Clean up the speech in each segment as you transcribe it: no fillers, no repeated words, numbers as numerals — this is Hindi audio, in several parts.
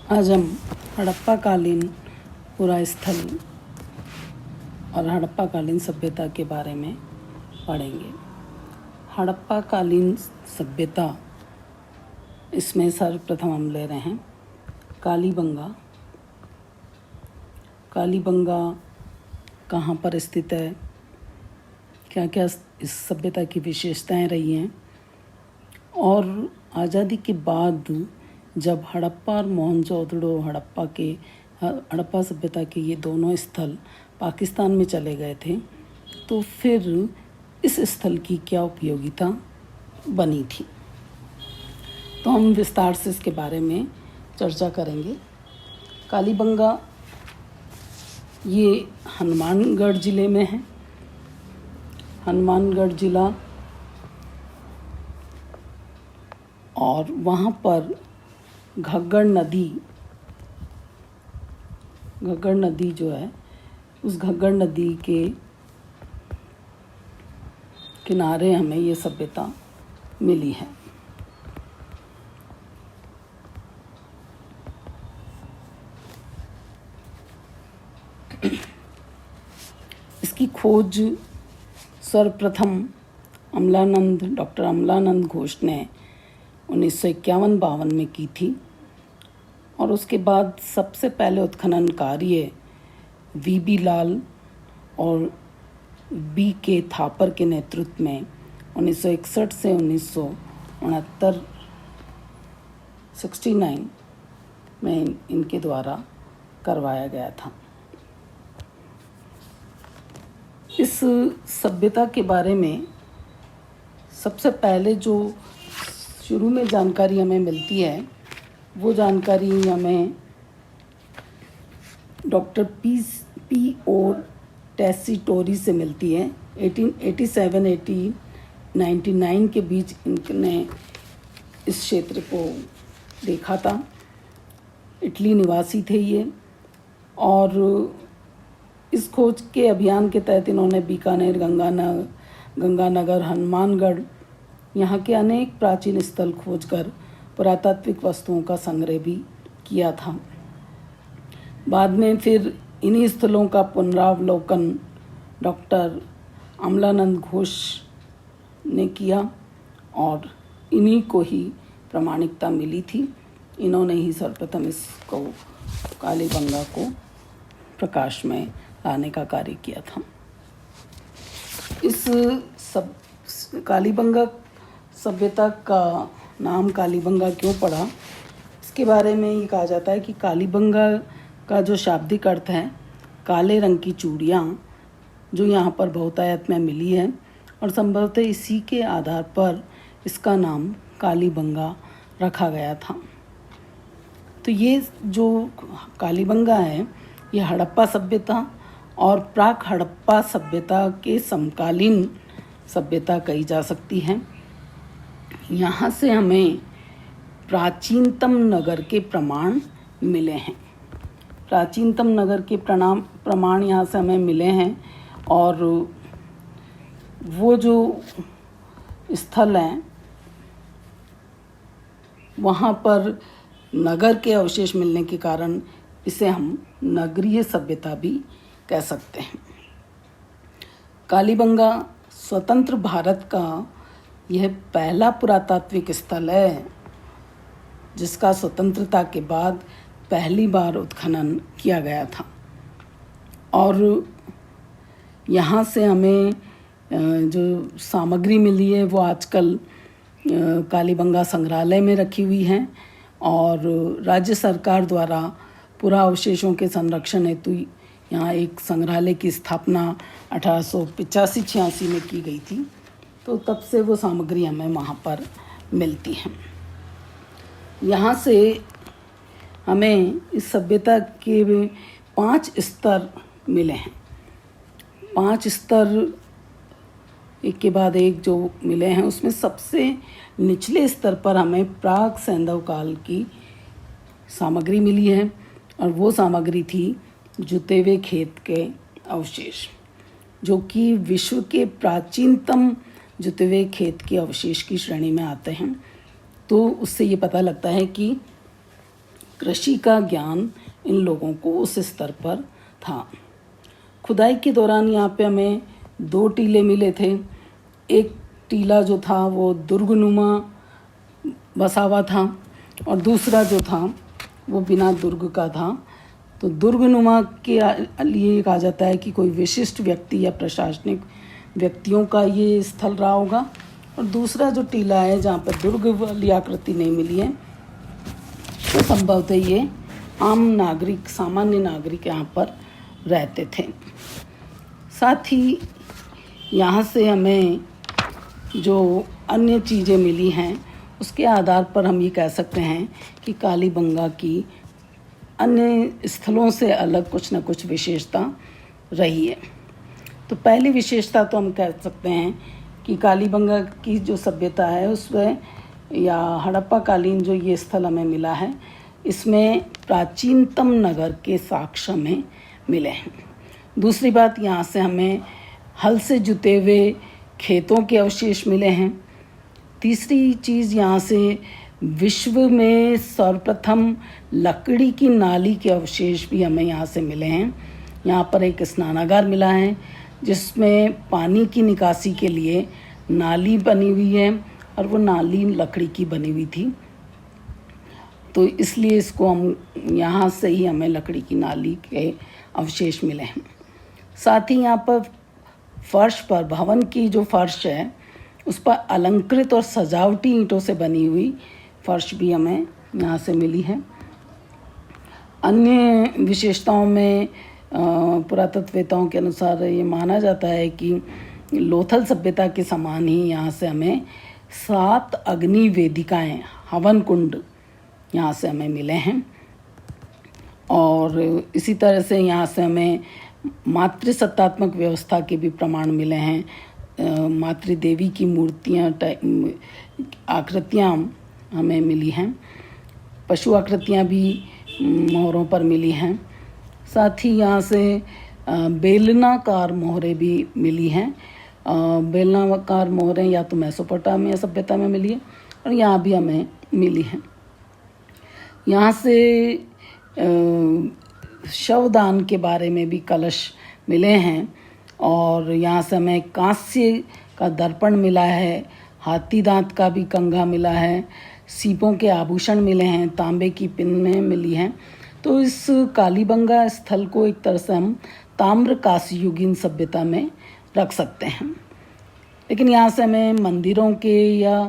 आज हम हड़प्पा कालीन पुरा स्थल और हड़प्पा कालीन सभ्यता के बारे में पढ़ेंगे। हड़प्पा कालीन सभ्यता, इसमें सर्वप्रथम हम ले रहे हैं कालीबंगा। कालीबंगा कहाँ पर स्थित है, क्या क्या इस सभ्यता की विशेषताएं रही हैं, और आज़ादी के बाद जब हड़प्पा और मोहनजोदड़ो हड़प्पा सभ्यता के ये दोनों स्थल पाकिस्तान में चले गए थे, तो फिर इस स्थल की क्या उपयोगिता बनी थी। तो हम विस्तार से इसके बारे में चर्चा करेंगे। कालीबंगा ये हनुमानगढ़ ज़िले में है। हनुमानगढ़ ज़िला, और वहाँ पर घग्गर नदी जो है, उस घग्गर नदी के किनारे हमें ये सभ्यता मिली है। इसकी खोज सर्वप्रथम डॉक्टर अमलानंद घोष ने 1951-52 में की थी, और उसके बाद सबसे पहले उत्खनन कार्य वीबी लाल और B.K. थापर के नेतृत्व में 1961 से 1969 में इनके द्वारा करवाया गया था। इस सभ्यता के बारे में सबसे पहले जो शुरू में जानकारी हमें मिलती है, वो जानकारी हमें डॉक्टर P.O. टेसीटोरी से मिलती है। 1887-1899 के बीच इनने इस क्षेत्र को देखा था। इटली निवासी थे ये, और इस खोज के अभियान के तहत इन्होंने बीकानेर, गंगानगर, हनुमानगढ़, यहाँ के अनेक प्राचीन स्थल खोजकर पुरातात्विक वस्तुओं का संग्रह भी किया था। बाद में फिर इन्हीं स्थलों का पुनरावलोकन डॉक्टर अमलानंद घोष ने किया, और इन्हीं को ही प्रामाणिकता मिली थी। इन्होंने ही सर्वप्रथम इसको कालीबंगा को प्रकाश में लाने का कार्य किया था। इस कालीबंगा सभ्यता का नाम कालीबंगा क्यों पड़ा, इसके बारे में ये कहा जाता है कि कालीबंगा का जो शाब्दिक अर्थ है, काले रंग की चूड़ियाँ, जो यहाँ पर बहुतायत में मिली है, और संभवतः इसी के आधार पर इसका नाम कालीबंगा रखा गया था। तो ये जो कालीबंगा है, ये हड़प्पा सभ्यता और प्राक हड़प्पा सभ्यता के समकालीन सभ्यता कही जा सकती है। यहाँ से हमें प्राचीनतम नगर के प्रमाण मिले हैं। प्राचीनतम नगर के प्रमाण यहाँ से हमें मिले हैं, और वो जो स्थल हैं, वहाँ पर नगर के अवशेष मिलने के कारण इसे हम नगरीय सभ्यता भी कह सकते हैं। कालीबंगा स्वतंत्र भारत का यह पहला पुरातात्विक स्थल है जिसका स्वतंत्रता के बाद पहली बार उत्खनन किया गया था, और यहाँ से हमें जो सामग्री मिली है वो आजकल कालीबंगा संग्रहालय में रखी हुई है, और राज्य सरकार द्वारा पुरा अवशेषों के संरक्षण हेतु यहाँ एक संग्रहालय की स्थापना 1885-86 में की गई थी। तो तब से वो सामग्री हमें वहाँ पर मिलती है। यहाँ से हमें इस सभ्यता के 5 स्तर मिले हैं। 5 स्तर एक के बाद एक जो मिले हैं, उसमें सबसे निचले स्तर पर हमें प्राक सैंधव काल की सामग्री मिली है, और वो सामग्री थी जुते हुए खेत के अवशेष, जो कि विश्व के प्राचीनतम जुते हुए खेत के अवशेष की श्रेणी में आते हैं। तो उससे ये पता लगता है कि कृषि का ज्ञान इन लोगों को उस स्तर पर था। खुदाई के दौरान यहाँ पे हमें 2 टीले मिले थे। एक टीला जो था वो दुर्गनुमा बसा हुआ था और दूसरा जो था वो बिना दुर्ग का था। तो दुर्गनुमा के लिए कहा जाता है कि कोई विशिष्ट व्यक्ति या प्रशासनिक व्यक्तियों का ये स्थल रहा होगा, और दूसरा जो टीला है जहाँ पर दुर्ग वाली आकृति नहीं मिली है, तो संभवतः ये आम नागरिक, सामान्य नागरिक यहाँ पर रहते थे। साथ ही यहाँ से हमें जो अन्य चीज़ें मिली हैं उसके आधार पर हम ये कह सकते हैं कि कालीबंगा की अन्य स्थलों से अलग कुछ न कुछ विशेषता रही है। तो पहली विशेषता तो हम कह सकते हैं कि कालीबंगा की जो सभ्यता है उसमें, या हड़प्पा कालीन जो ये स्थल हमें मिला है, इसमें प्राचीनतम नगर के साक्ष्य हमें मिले हैं। दूसरी बात, यहाँ से हमें हल से जुते हुए खेतों के अवशेष मिले हैं। तीसरी चीज़, यहाँ से विश्व में सर्वप्रथम लकड़ी की नाली के अवशेष भी हमें यहाँ से मिले हैं। यहाँ पर एक स्नानागार मिला है जिसमें पानी की निकासी के लिए नाली बनी हुई है, और वो नाली लकड़ी की बनी हुई थी, तो इसलिए इसको हम यहाँ से ही हमें लकड़ी की नाली के अवशेष मिले हैं। साथ ही यहाँ पर फर्श पर, भवन की जो फर्श है उस पर अलंकृत और सजावटी ईंटों से बनी हुई फर्श भी हमें यहाँ से मिली है। अन्य विशेषताओं में पुरातत्ववेताओं के अनुसार ये माना जाता है कि लोथल सभ्यता के समान ही यहाँ से हमें 7 अग्नि वेदिकाएँ, हवन कुंड यहाँ से हमें मिले हैं। और इसी तरह से यहाँ से हमें मातृसत्तात्मक व्यवस्था के भी प्रमाण मिले हैं। मातृदेवी की मूर्तियाँ, आकृतियाँ हमें मिली हैं। पशु आकृतियाँ भी मोहरों पर मिली हैं। साथ ही यहाँ से बेलनाकार मोहरें भी मिली हैं। बेलनाकार मोहरें या तो मेसोपोटामिया सभ्यता में मिली है और यहाँ भी हमें मिली हैं। यहाँ से शवदान के बारे में भी कलश मिले हैं, और यहाँ से हमें कांस्य का दर्पण मिला है, हाथी दांत का भी कंघा मिला है, सीपों के आभूषण मिले हैं, तांबे की पिन्नें मिली हैं। तो इस कालीबंगा स्थल को एक तरह से हम ताम्र कांस्ययुगीन सभ्यता में रख सकते हैं। लेकिन यहाँ से हमें मंदिरों के या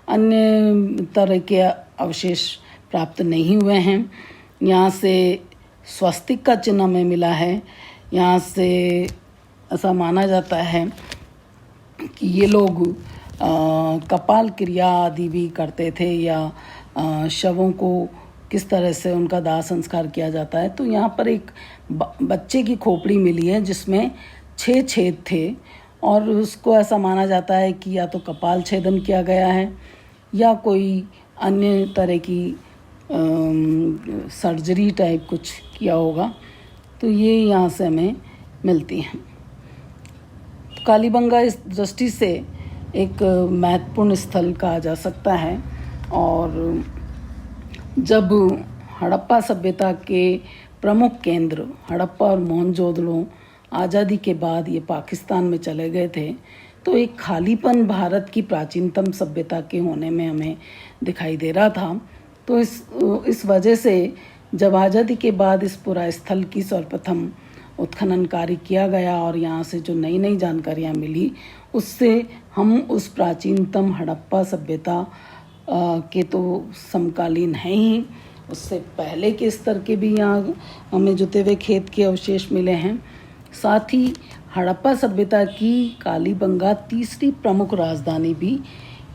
अन्य तरह के अवशेष प्राप्त नहीं हुए हैं। यहाँ से स्वस्तिक का चिन्ह हमें मिला है। यहाँ से ऐसा माना जाता है कि ये लोग कपाल क्रिया आदि भी करते थे, या शवों को किस तरह से उनका दाह संस्कार किया जाता है। तो यहाँ पर एक बच्चे की खोपड़ी मिली है जिसमें 6 छेद थे, और उसको ऐसा माना जाता है कि या तो कपाल छेदन किया गया है या कोई अन्य तरह की सर्जरी टाइप कुछ किया होगा। तो ये यहाँ से हमें मिलती हैं। तो कालीबंगा इस दृष्टि से एक महत्वपूर्ण स्थल कहा जा सकता है। और जब हड़प्पा सभ्यता के प्रमुख केंद्र हड़प्पा और मोहनजोदड़ो आज़ादी के बाद ये पाकिस्तान में चले गए थे, तो एक खालीपन भारत की प्राचीनतम सभ्यता के होने में हमें दिखाई दे रहा था। तो इस वजह से जब आज़ादी के बाद इस पूरा स्थल की सर्वप्रथम उत्खनन कार्य किया गया और यहाँ से जो नई नई जानकारियाँ मिली, उससे हम उस प्राचीनतम हड़प्पा सभ्यता के तो समकालीन हैं ही, उससे पहले के स्तर के भी यहाँ हमें जुते हुए खेत के अवशेष मिले हैं। साथ ही हड़प्पा सभ्यता की कालीबंगा तीसरी प्रमुख राजधानी भी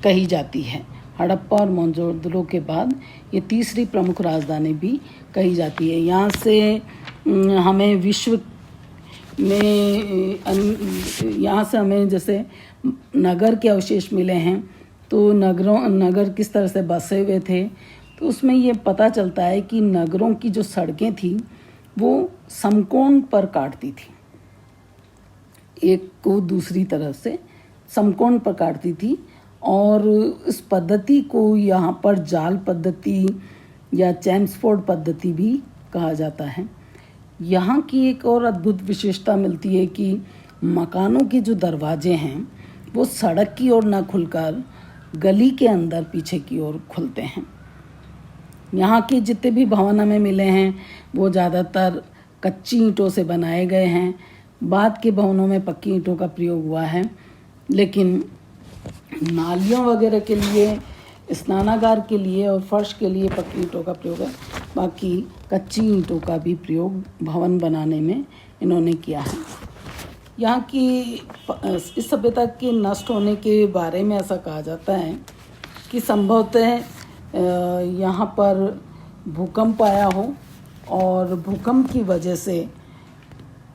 कही जाती है। हड़प्पा और मोहनजोदड़ो के बाद ये तीसरी प्रमुख राजधानी भी कही जाती है। यहाँ से हमें विश्व में, यहाँ से हमें जैसे नगर के अवशेष मिले हैं, तो नगर किस तरह से बसे हुए थे, तो उसमें ये पता चलता है कि नगरों की जो सड़कें थी वो समकोण पर काटती थी, एक को दूसरी तरफ से समकोण पर काटती थी। और इस पद्धति को यहाँ पर जाल पद्धति या चैम्सफोर्ड पद्धति भी कहा जाता है। यहाँ की एक और अद्भुत विशेषता मिलती है कि मकानों के जो दरवाजे हैं वो सड़क की ओर न खुलकर गली के अंदर पीछे की ओर खुलते हैं। यहाँ के जितने भी भवन हमें मिले हैं वो ज़्यादातर कच्ची ईंटों से बनाए गए हैं। बाद के भवनों में पक्की ईंटों का प्रयोग हुआ है, लेकिन नालियों वगैरह के लिए, स्नानागार के लिए और फर्श के लिए पक्की ईंटों का प्रयोग है। बाकी कच्ची ईंटों का भी प्रयोग भवन बनाने में इन्होंने किया है। यहाँ की इस सभ्यता के नष्ट होने के बारे में ऐसा कहा जाता है कि संभवतः यहाँ पर भूकंप आया हो और भूकंप की वजह से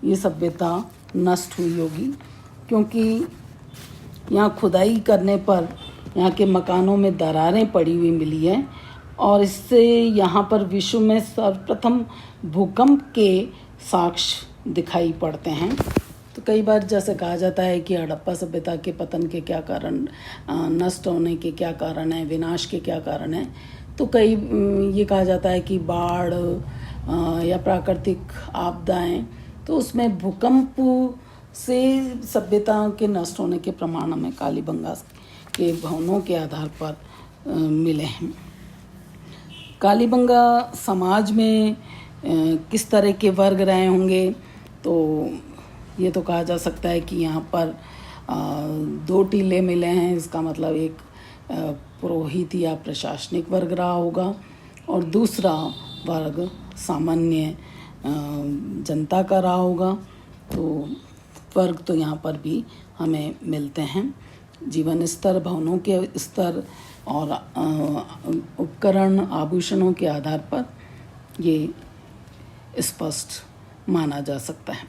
ये सभ्यता नष्ट हुई होगी, क्योंकि यहाँ खुदाई करने पर यहाँ के मकानों में दरारें पड़ी हुई मिली हैं और इससे यहाँ पर विश्व में सर्वप्रथम भूकंप के साक्ष्य दिखाई पड़ते हैं। तो कई बार जैसे कहा जाता है कि हड़प्पा सभ्यता के पतन के क्या कारण, नष्ट होने के क्या कारण हैं, विनाश के क्या कारण हैं, तो कई ये कहा जाता है कि बाढ़ या प्राकृतिक आपदाएं, तो उसमें भूकंप से सभ्यता के नष्ट होने के प्रमाण हमें कालीबंगा के भवनों के आधार पर मिले हैं। कालीबंगा समाज में किस तरह के वर्ग रहे होंगे, तो ये तो कहा जा सकता है कि यहाँ पर 2 टीले मिले हैं। इसका मतलब एक पुरोहित या प्रशासनिक वर्ग रहा होगा और दूसरा वर्ग सामान्य जनता का रहा होगा। तो वर्ग तो यहाँ पर भी हमें मिलते हैं। जीवन स्तर, भवनों के स्तर और उपकरण, आभूषणों के आधार पर ये स्पष्ट माना जा सकता है।